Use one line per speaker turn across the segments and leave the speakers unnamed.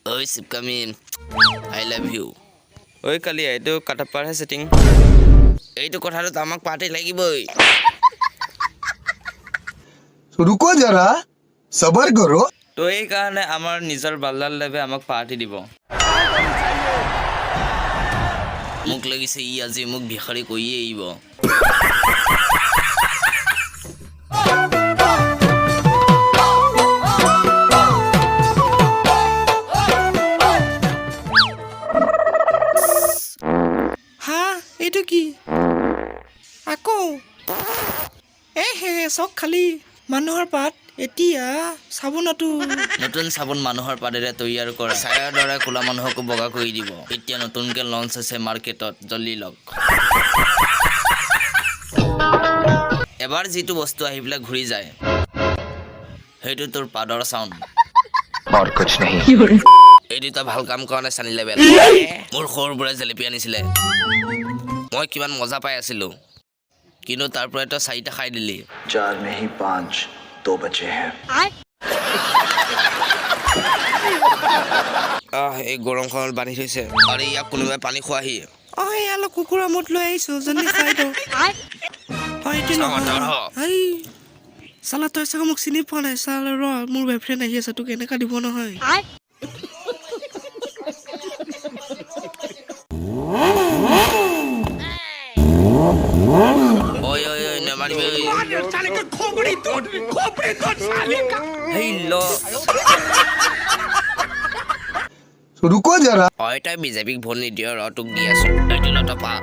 Oi, Sipkamin. I love you. Oi, Kali, itu kata parah setting. Itu kota itu tamak party lagi, boy.
रुको जरा सबर करो
তো এই কাৰণে আমাৰ নিজৰ বাল্লাৰ লেবে আমাক পাৰ্টি দিব মোক লাগিছে ই আজি মোক ভিখাৰী কৈয়ে আহিব
হা এইটো কি আকৌ হে চক খালি মানুহৰ পাত এতিয়া চাবোনটো
নতুন চাবোন মানুহৰ পাদেৰে তৈয়াৰ কৰা ছায়াৰ দৰে কোলা মানুহকো বগা কৰি দিব এতিয়া নতুনকৈ লঞ্চ হৈছে মাৰ্কেটত জল্দি লগ এবাৰ যিটো বস্তু আহি পেলাই ঘূৰি যায় সেইটো তোৰ পাদৰ চাউণ্ড
और कुछ नहीं
এইটো তই ভাল কাম কৰা নাই চানি লেভেল মোৰ সৰুৰ পৰা জেলেপি আনিছিলে মই কিমান মজা পাই আছিলোঁ কিন্তু তাৰ পৰা তই চাৰিটা খাই দিলি
4 में ही 5 2 बचे हैं
এই গৰমখনত বান্ধি থৈছে আৰু ইয়াক কোনোবাই পানী খোৱাহি
ইয়ালৈ কুকুৰা মুঠ লৈ আহিছোঁ জল্দি খাই দিওঁ এইটো নহয় চালা তই চাগে মোক চিনি পোৱা নাই চালা ৰ মোৰ বয়ফ্ৰেণ্ড আহি আছে তোক এনেকা দিব নহয়
ঐ নেমাৰিবি
रुको जरा
তই বিজেপিক ভোট নিদিয় ৰ তোক দি আছো এইটো লত পা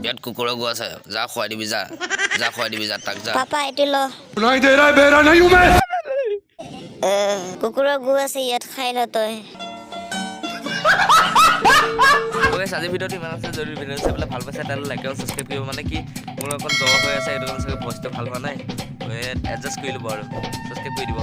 ইয়াত কুকুৰৰ গু আছে যা খুৱাই দিবি যা খুৱাই দিবি যা তাক যা
পাপা এইটো ল
सुनाई दे रहा है बेरा नहीं हूं मैं
কুকুৰৰ গু আছে ইয়াত খাই ল তই
আজি ভিডিঅ'টো ইমান আছে যদি ভিডিঅ' চাই পেলাই ভাল পাইছে তেতিয়াহ'লে লাইক আৰু ছাবস্ক্ৰাইব কৰিব মানে কি মোৰ অকণ জ্বৰ হৈ আছে সেইটো কাৰণে চাগে ভইচটো ভাল হোৱা নাই এডজাষ্ট কৰি ল'ব আৰু ছাবস্ক্ৰাইব কৰি দিব